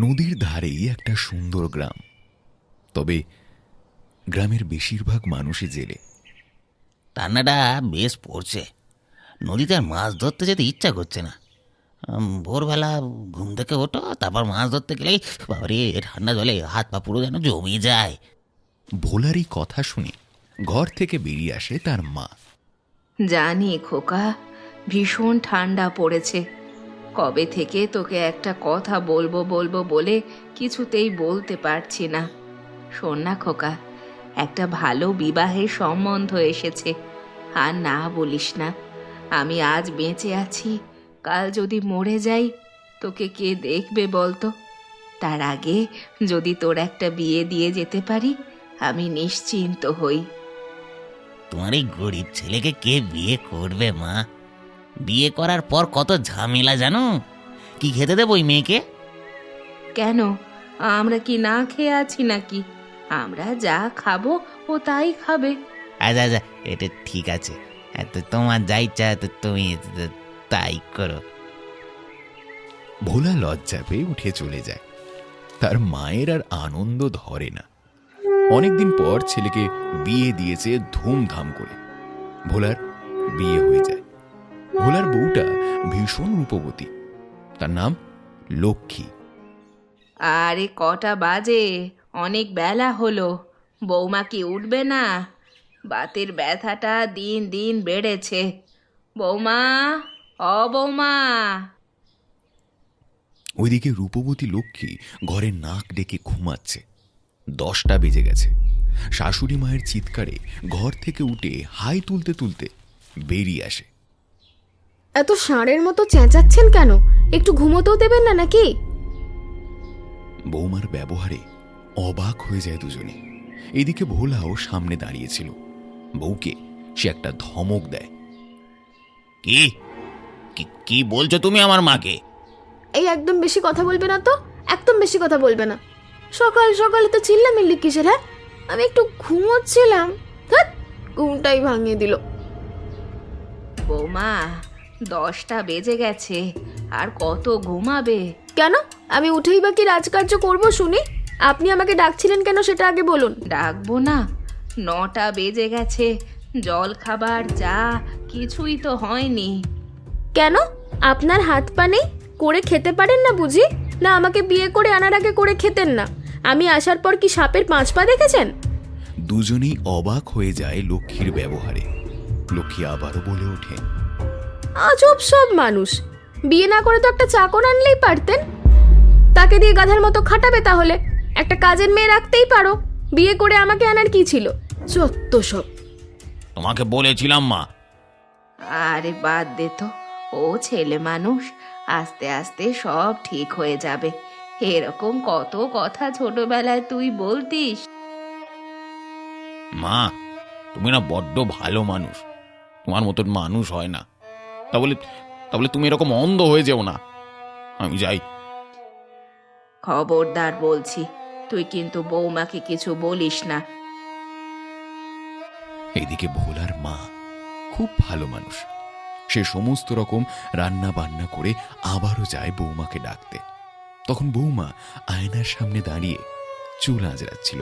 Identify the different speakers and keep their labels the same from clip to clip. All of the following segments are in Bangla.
Speaker 1: নদীর ধারেই একটা সুন্দর গ্রাম, তবে গ্রামের বেশিরভাগ মানুষই জেলে।
Speaker 2: ঠান্ডাটা বেশ পড়ছে, নদীতে আর মাছ ধরতে যেতে ইচ্ছা করছে না। ভোরবেলা ঘুম থেকে ওঠো, তারপর মাছ ধরতে গেলেই বাবারে ঠান্ডা জলে হাত পা পুরো যেন জমে যায়।
Speaker 1: ভোলার এই কথা শুনে ঘর থেকে বেরিয়ে আসে তার মা।
Speaker 3: জানি খোকা, ভীষণ ঠান্ডা পড়েছে। কবে থেকে তোকে একটা কথা বলবো বলবো বলে কিছুতেই বলতে পারছি না। শোন না খোকা, একটা ভালো বিবাহের সম্বন্ধ এসেছে। আর না বলিস না, আমি আজ বেঁচে আছি, কাল যদি মরে যাই তোকে কে দেখবে বলতো? তার আগে যদি তোর একটা বিয়ে দিয়ে যেতে পারি, আমি নিশ্চিন্ত হই।
Speaker 2: তোমার এই গরিব ছেলেকে কে বিয়ে করবে মা? বিয়ে করার পর কত ঝামেলা জানো। কি খেতে দেবো ওই মেয়েকে?
Speaker 3: কেন, আমরা কি না খেয়ে আছি নাকি? আমরা যা খাবো ও তাই খাবে।
Speaker 2: আচ্ছা আচ্ছা, এটা ঠিক আছে। তো তোমার যা ইচ্ছা তো তুমি তাই করো।
Speaker 1: ভোলা লজ্জা পেয়ে উঠে চলে যায়। তার মায়ের আর আনন্দ ধরে না। অনেকদিন পর ছেলেকে বিয়ে দিয়েছে ধুমধাম করে। ভোলার বিয়ে হয়ে যায়। ভোলার বউটা ভীষণ রূপবতী, তার নাম লক্ষ্মী।
Speaker 3: আরে কটা বাজে? অনেক বেলা হলো, বৌমা কি উঠবে না? বাতের ব্যথাটা দিন দিন বেড়েছে। বৌমা, ও বৌমা।
Speaker 1: ওইদিকে রূপবতী লক্ষ্মী ঘরে নাক ডেকে ঘুমাচ্ছে। 10টা বেজে গেছে। শাশুড়ি মায়ের চিৎকারে ঘর থেকে উঠে হাই তুলতে তুলতে বেরিয়ে আসে।
Speaker 4: এত ষাঁড়ের মতো চেঁচাচ্ছেন কেন? একটু ঘুমোতেও দেবেন না নাকি?
Speaker 1: বৌমার ব্যবহারে অবাক হয়ে যায় দুজনে। এদিকে ভোলাও সামনে দাঁড়িয়েছিল। বউকে সে একটা ধমক দেয়।
Speaker 2: কি কি বলছো তুমি আমার মাকে?
Speaker 4: এই একদম বেশি কথা বলবে না তো, একদম বেশি কথা বলবে না। সকাল সকালে তো চিল্লামিল্লি কিসের? হ্যাঁ, আমি একটু ঘুমোচ্ছিলাম, ঘুমটাই ভাঙিয়ে দিল।
Speaker 3: বৌমা, 10টা বেজে গেছে, আর কত ঘুমাবে?
Speaker 4: কেন, আমি উঠেই বা কি রাজকার্য করবো শুনি? আপনি আমাকে ডাকছিলেন কেন সেটা আগে বলুন।
Speaker 3: ডাকবো না? 9টা বেজে গেছে, জল খাবার চা কিছুই তো হয়নি।
Speaker 4: কেন, আপনার হাত পা নেই? করে খেতে পারেন না বুঝি? না আমাকে বিয়ে করে আনার আগে করে খেতেন না? আমি আসার পর কি সাপের 5 পা দেখেছেন?
Speaker 1: দুজনেই অবাক হয়ে যায় লক্ষ্মীর ব্যবহারে। লক্ষ্মী আবারও বলে ওঠে,
Speaker 4: আজব সব মানুষ। বিয়ে না করে তো একটা চাকর আনলেই পারতেন। তাকে দিয়ে গাধার মতো খাটাবে তাহলে? একটা কাজের মেয়ে রাখতেই পারো। বিয়ে করে আমাকে আনার কি ছিল? যত সব।
Speaker 2: তোমাকে বলেছিলাম মা।
Speaker 3: আরে বাদ দে তো, ও ছেলে মানুষ, আস্তে আস্তে সব ঠিক হয়ে যাবে। এরকম কত কথা ছোটবেলায় তুই বলতিস।
Speaker 2: মা, তুমি না বড্ড ভালো মানুষ। তোমার মতন মানুষ হয় না। তাহলে তুমি এরকম অন্ধ হয়ে যেও না। আমি যাই।
Speaker 3: খবরদার বলছি, তুই কিন্তু বৌমাকে কিছু বলিস না।
Speaker 1: এইদিকে ভোলার মা খুব ভালো মানুষ। সে সমস্ত রকম রান্না বান্না করে আবারও যায় বৌমাকে ডাকতে। তখন বৌমা আয়নার সামনে দাঁড়িয়ে চুল আঁচড়াচ্ছিল।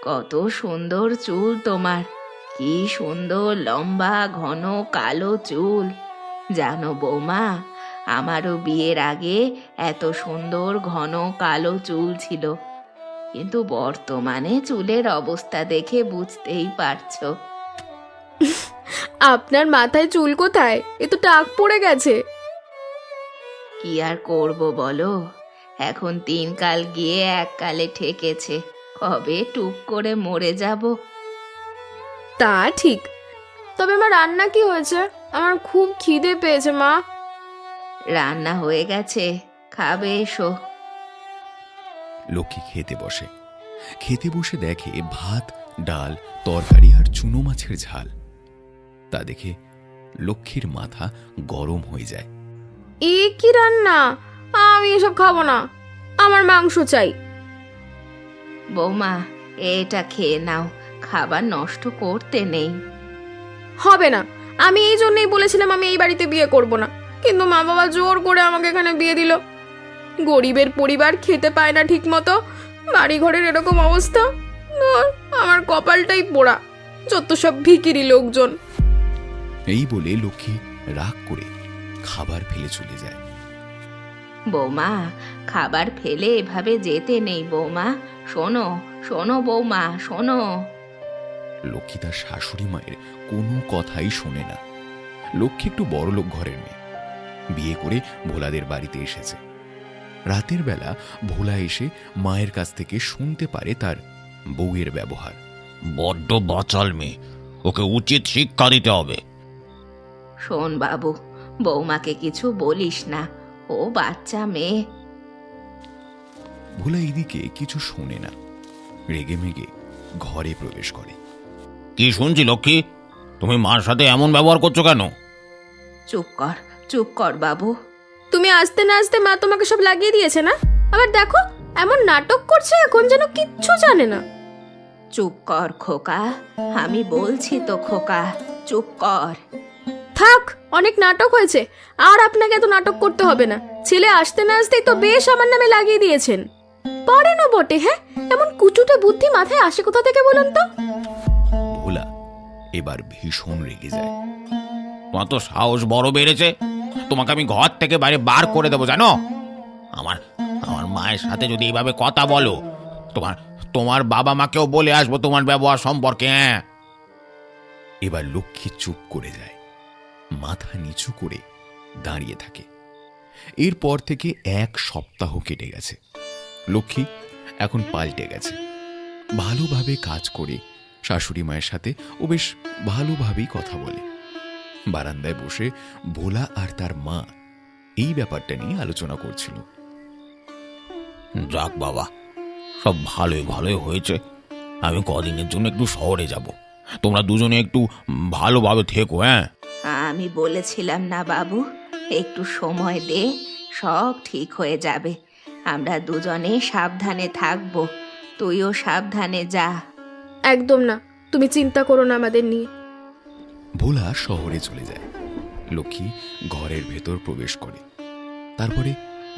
Speaker 3: কত সুন্দর চুল তোমার, কি সুন্দর লম্বা ঘন কালো চুল। জানো বৌমা, আমারও বিয়ের আগে এত সুন্দর ঘন কালো চুল ছিল, কিন্তু বর্তমানে চুলের অবস্থা দেখে বুঝতেই পারছো।
Speaker 4: আপনার মাথায় চুল কোথায়? এ তো টাক পড়ে গেছে।
Speaker 3: কি আর করব বলো, এখন 3 কাল গিয়ে 1 কালে ঠেকেছে। কবে টুক করে মরে যাব।
Speaker 4: তা ঠিক, তবে মা রান্না কি হয়েছে? আমার খুব খিদে পেয়েছে মা।
Speaker 3: রান্না হয়ে গেছে, খাবে এসো।
Speaker 1: লক্ষ্মী খেতে বসে। খেতে বসে দেখে ভাত, ডাল, তরকারি আর চুনো মাছের ঝাল। তা দেখে লক্ষ্মীর মাথা গরম হয়ে যায়।
Speaker 4: এ কি রান্না? আমি এসব খাবো না, আমার মাংস চাই।
Speaker 3: বৌমা, এটা খেয়ে নাও, খাবার নষ্ট করতে নেই।
Speaker 4: হবে না, আমি এই জন্যই বলেছিলাম আমি এই বাড়িতে বিয়ে করব না, কিন্তু মা বাবা জোর করে আমাকে এখানে বিয়ে দিল। গরিবের পরিবার খেতে পায় না ঠিক মতো, বাড়ি ঘরের এরকম অবস্থা। আর আমার কপালটাই পোড়া, যত সব ভিখিরি লোকজন।
Speaker 1: এই বলে লক্ষ্মী রাগ করে খাবার ফেলে চলে যায়।
Speaker 3: বৌমা, খাবার ফেলে এভাবে যেতে নেই বৌমা। শোনো শোনো বৌমা, শোনো।
Speaker 1: লক্ষ্মী তার শাশুড়ি মায়ের কোনো কথাই শোনে না। লক্ষ্মী একটু বড়লোক ঘরের মেয়ে, বিয়ে করে ভোলাদের বাড়িতে এসেছে। রাতের বেলা ভোলা এসে মায়ের কাছ থেকে শুনতে পারে তার বউয়ের ব্যবহার।
Speaker 2: বড্ড বাচাল মেয়ে, ওকে উচিত শিক্ষা দিতে হবে।
Speaker 3: শোন বাবু, বৌমাকে কিছু বলিস না, ও বাচ্চা মেয়ে।
Speaker 1: ভোলা এদিকে কিছু শোনে না, রেগে মেগে ঘরে প্রবেশ করে।
Speaker 2: কি শুনছি লক্ষ্মী, তুমি মার সাথে এমন ব্যবহার করছো কেন?
Speaker 3: চুপ কর বাবু।
Speaker 4: তুমি আসতে না আসতে মা তোমাকে সব লাগিয়ে দিয়েছে না? আবার দেখো এমন নাটক করছে এখন যেন কিচ্ছু জানে না।
Speaker 3: চুপ কর খোকা, আমি বলছি তো খোকা, চুপ কর।
Speaker 4: থাক, অনেক নাটক হয়েছে, আর আপনাকে এত নাটক করতে হবে না। ছেলে আসতে না আসতেই তো বেশ আমার নামে লাগিয়ে দিয়েছেন। পারেনও বটে, হ্যাঁ? এমন কুচুটে বুদ্ধি মাথায় আসে কোথা থেকে বলুন তো?
Speaker 1: ভোলা এবার ভীষণ রেগে যায়।
Speaker 2: তোমার তো সাহস বড় বেড়েছে, তোমাকে আমি ঘর থেকে বাইরে বার করে দেবো জানো। আমার আমার মায়ের সাথে যদি এইভাবে কথা বলো, তোমার বাবা মাকেও বলে আসবো তোমার ব্যবহার সম্পর্কে। হ্যাঁ,
Speaker 1: এবার লক্ষ্মী চুপ করে যায়, মাথা নিচু করে দাঁড়িয়ে থাকে। এরপর থেকে 1 সপ্তাহ কেটে গেছে। লক্ষ্মী এখন পাল্টে গেছে। ভালোভাবে কাজ করে শাশুড়ি মায়ের সাথে ও বেশ ভালোভাবেই কথা বলে। বারান্দায় বসে ভোলা আর তার মা এই ব্যাপারটা নিয়ে আলোচনা করছিল।
Speaker 2: যাক বাবা, সব ভালোই হয়েছে। আমি কদিনের জন্য একটু শহরে যাব, তোমরা দুজনে একটু ভালোভাবে থেকো। হ্যাঁ,
Speaker 3: আমি বলেছিলাম না বাবু, একটু সময় দে, সব ঠিক হয়ে যাবে। আমরা দুজনে সাবধানে থাকবো, তুইও সাবধানে যা।
Speaker 4: একদম না, তুমি চিন্তা করো না আমাদের নিয়ে।
Speaker 1: ভোলা শহরে চলে যায়। লক্ষ্মী ঘরের ভেতর প্রবেশ করে, তারপরে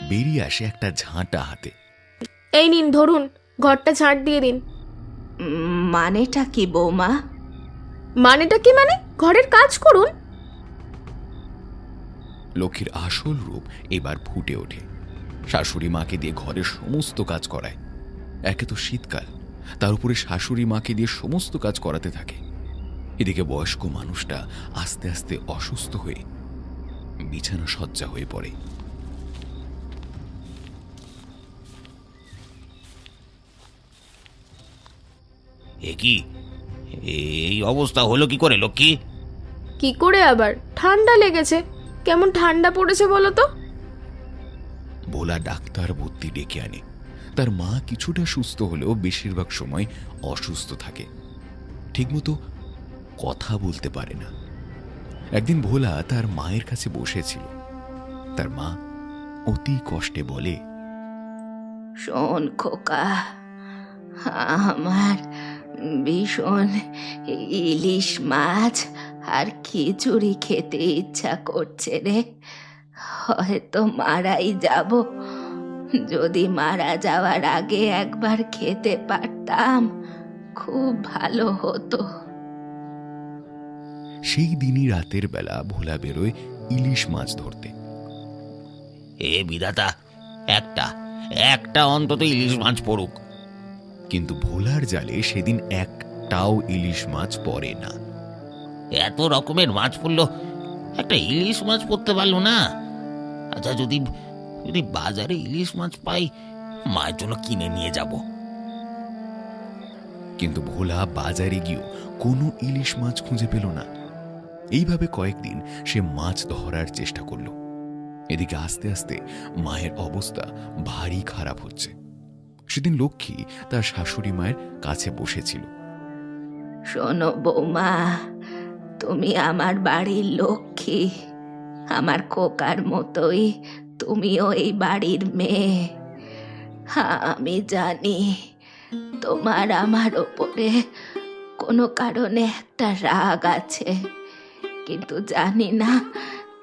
Speaker 1: বেরিয়ে আসে একটা ঝাঁটা হাতে।
Speaker 4: এই নিন ধরুন, ঘরটা ঝাঁট দিয়ে দিন।
Speaker 3: মানেটা কি বৌমা?
Speaker 4: মানেটা কি মানে? ঘরের কাজ করুন।
Speaker 1: লক্ষ্মীর আসল রূপ এবার ফুটে ওঠে। শাশুড়ি মাকে দিয়ে ঘরের সমস্ত কাজ করায়। একে তো শীতকাল, তার উপরে শাশুড়ি মাকে দিয়ে সমস্ত কাজ করাতে থাকে। এদিকে বয়স্ক মানুষটা আস্তে আস্তে অসুস্থ হয়ে বিছানা শয্যা হয়ে পড়ে।
Speaker 2: এ কি, এই অবস্থা হলো কি করে লক্ষ্মী?
Speaker 4: কি করে আবার? ঠান্ডা লেগেছে। কেমন ঠান্ডা পড়েছে বলো তো?
Speaker 1: ভোলা ডাক্তার ভর্তি ডেকে আনে। তার মা কিছুটা সুস্থ হলেও বেশিরভাগ সময় অসুস্থ থাকে, ঠিকমতো কথা বলতে পারে না। একদিন ভোলা তার মায়ের কাছে বসেছিল। তার মা অতি কষ্টে বলে,
Speaker 3: শোন খোকা, আমার ভীষণ ইলিশ মাছ আর খিচুড়ি খেতে ইচ্ছা করছে রে। হয়তো মারাই যাব। যদি মারা যাওয়ার আগে একবার খেতে পারতাম খুব ভালো হতো।
Speaker 1: সেই দিনই রাতের বেলা ভোলা বেরোয় ইলিশ মাছ ধরতে।
Speaker 2: এ বিধাতা, একটা অন্তত ইলিশ মাছ পড়ুক।
Speaker 1: কিন্তু ভোলার জালে সেদিন একটাও ইলিশ মাছ পড়ে না।
Speaker 2: এত রকমের মাছ পড়লো, একটা ইলিশ মাছ পড়তে পারলো না। আচ্ছা, যদি বাজারে ইলিশ মাছ পাই, মায়ের জন্য কিনে নিয়ে যাব।
Speaker 1: কিন্তু ভোলা বাজারে গিয়েও কোনো ইলিশ মাছ খুঁজে পেল না। এইভাবে কয়েকদিন সে মাছ ধরার চেষ্টা করল। এদিকে আস্তে আস্তে মায়ের অবস্থা ভারী খারাপ হচ্ছে। সেদিন লক্ষ্মী তার শাশুড়ি মায়ের কাছে বসেছিল।
Speaker 3: শোনো বৌমা, তুমি আমার বাড়ির লক্ষ্মী, আমার খোকার মতোই তুমিও এই বাড়ির মেয়ে। আমি জানি তোমার আমার ওপরে কোনো কারণে একটা রাগ আছে, কিন্তু জানি না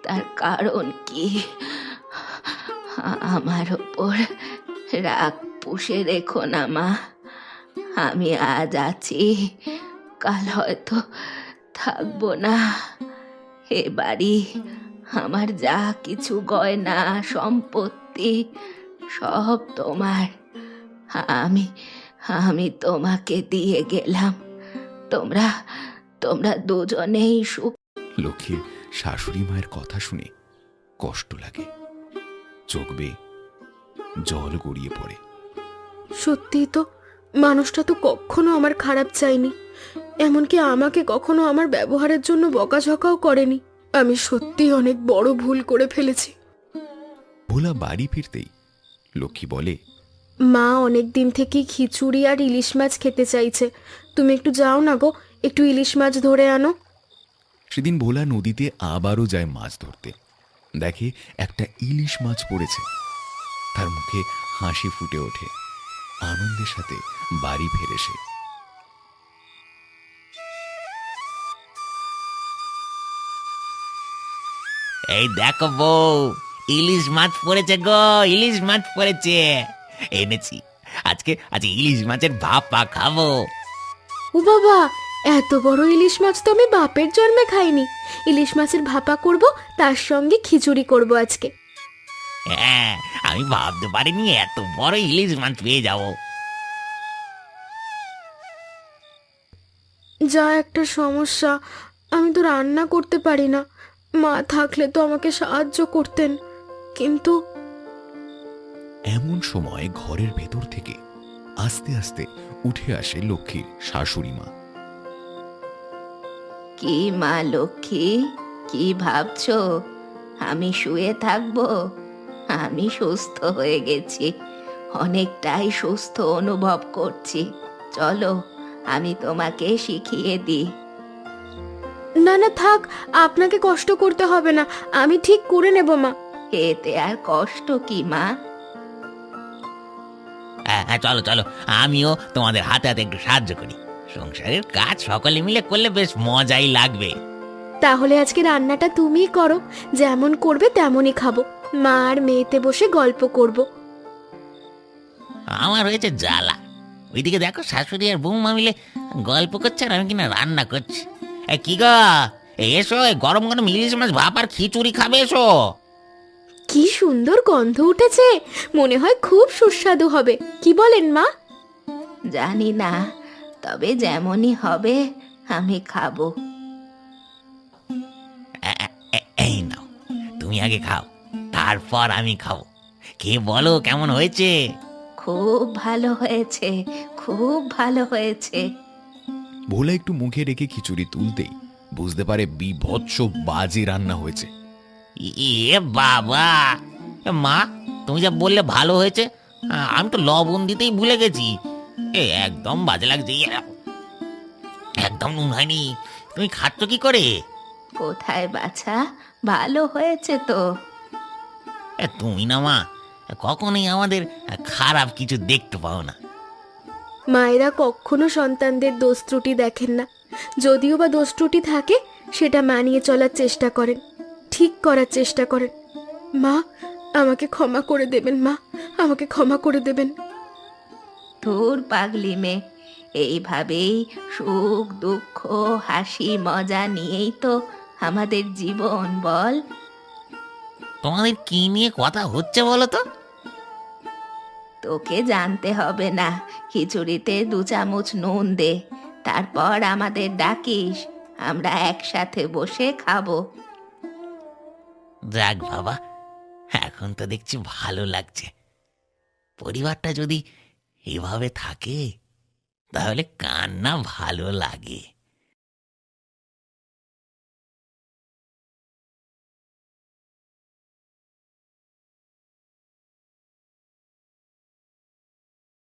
Speaker 3: তার কারণ কি। আমার ওপর রাগ পুষে রেখো না মা। আমি আজ আছি, কাল হয়তো থাকবো না। এ বাড়ি, আমার যা কিছু গয়না সম্পত্তি সব তোমার। আমি আমি তোমাকে দিয়ে গেলাম। তোমরা তোমরা দুজনেই সুখ।
Speaker 1: লক্ষ্মীর শাশুড়ি মায়ের কথা শুনে কষ্ট লাগে, চোখ বেয়ে জল গড়িয়ে পড়ে।
Speaker 4: সত্যিই তো, মানুষটা তো কখনো আমার খারাপ চায়নি, এমনকি আমাকে কখনো আমার ব্যবহারের জন্য বকাঝকাও করেনি। আমি সত্যিই অনেক বড় ভুল করে ফেলেছি।
Speaker 1: ভোলা বাড়ি ফিরতেই লক্ষ্মী বলে,
Speaker 4: মা অনেক দিন থেকেই খিচুড়ি আর ইলিশ মাছ খেতে চাইছে, তুমি একটু যাও না গো, একটু ইলিশ মাছ ধরে আনো।
Speaker 1: সেদিন ভোলা নদীতে আবারও যায় মাছ ধরতে। দেখে একটা ইলিশ মাছ পড়েছে। তার মুখে হাসি ফুটে ওঠে, আনন্দের সাথে বাড়ি ফেরে সে।
Speaker 2: এই দেখো বউ, ইলিশ মাছ পড়েছে গো, ইলিশ মাছ পড়েছে, এনেছি। আজকে ইলিশ মাছের ভাপা খাবো।
Speaker 4: ও বাবা, এত বড় ইলিশ মাছ তো আমি বাপের জন্মে খাইনি। ইলিশ মাছের ভাপা করব, তার সঙ্গে খিচুড়ি করব আজকে।
Speaker 2: হ্যাঁ, আমি ভাবতে পারিনি এত বড় ইলিশ মাছ পেয়ে যাবো।
Speaker 4: যা একটা সমস্যা, আমি তো রান্না করতে পারি না। মা থাকলে তো আমাকে সাহায্য করতেন, কিন্তু
Speaker 1: এমন সময় ঘরের ভেতর থেকে আস্তে আস্তে উঠে আসে লক্ষ্মীর শাশুড়ি মা।
Speaker 3: কি মা লক্ষ্মী, কি ভাবছো? আমি শুয়ে থাকবো? আমি সুস্থ হয়ে গেছি, অনেকটাই সুস্থ অনুভব করছি। চলো, আমি তোমাকে শিখিয়ে দিই।
Speaker 4: না না থাক, আপনাকে কষ্ট করতে হবে না, আমি ঠিক করে নেব মা।
Speaker 3: এতে আর কষ্ট কি মা?
Speaker 2: হ্যাঁ হ্যাঁ, চলো চলো, আমিও তোমাদের হাতে হাতে একটু সাহায্য করি। সংসারের কাজ সকলে মিলে করলে বেশ মজাই লাগবে।
Speaker 4: তাহলে আজকে রান্নাটা তুমিই করো, যেমন করবে তেমনই খাবো। মা আর মেয়েতে বসে গল্প করব।
Speaker 2: আমার হয়েছে জ্বালা, ওইদিকে দেখো শাশুড়ি আর বৌমা মিলে গল্প করছে আর আমি কিনা রান্না করছি। কি গো, এসো, গরম গরম ইলিশ মাছ ভাপার খিচুড়ি খাবে, এসো।
Speaker 4: কি সুন্দর গন্ধ উঠেছে, মনে হয় খুব সুস্বাদু হবে। কি বলেন মা?
Speaker 3: জানি না, তবে যেমনই হবে আমি খাবো।
Speaker 2: এই নাও, তুমি আগে খাও, তারপর আমি খাবো। খেয়ে বলো কেমন হয়েছে।
Speaker 3: খুব ভালো হয়েছে, খুব ভালো হয়েছে।
Speaker 1: ভোলা একটু মুখে রেখে খিচুড়ি তুলতেই বুঝতে পারে বিভৎস বাজে রান্না হয়েছে।
Speaker 2: এ বাবা, মা তুমি যা বললে ভালো হয়েছে, আমি তো লবণ দিতেই ভুলে গেছি। একদম বাজে লাগছে, একদম নুন হয়নি। তুমি খাচ্ছ কি করে?
Speaker 3: কোথায় বাছা, ভালো হয়েছে তো।
Speaker 2: তুমি না মা, কখনোই আমাদের খারাপ কিছু দেখতে পাও না।
Speaker 4: মায়েরা কখনো সন্তানদের দোষ ত্রুটি দেখেন না, যদিও বা দোষ ত্রুটি থাকে সেটা মানিয়ে চলার চেষ্টা করেন, ঠিক করার চেষ্টা করেন। মা, আমাকে ক্ষমা করে দেবেন মা, আমাকে ক্ষমা করে দেবেন।
Speaker 3: ধুর পাগলি মেয়ে, এইভাবেই সুখ দুঃখ হাসি মজা নিয়েই তো আমাদের জীবন, বল।
Speaker 2: তোমাদের কি নিয়ে কথা হচ্ছে বলো তো?
Speaker 3: তোকে জানতে হবে না, খিচুড়িতে 2 চামচ নুন দে, তারপর আমাদের ডাকিস, আমরা একসাথে বসে খাবো।
Speaker 2: যাক বাবা, এখন তো দেখছি ভালো লাগছে। পরিবারটা যদি এভাবে থাকে তাহলে কার না ভালো লাগে।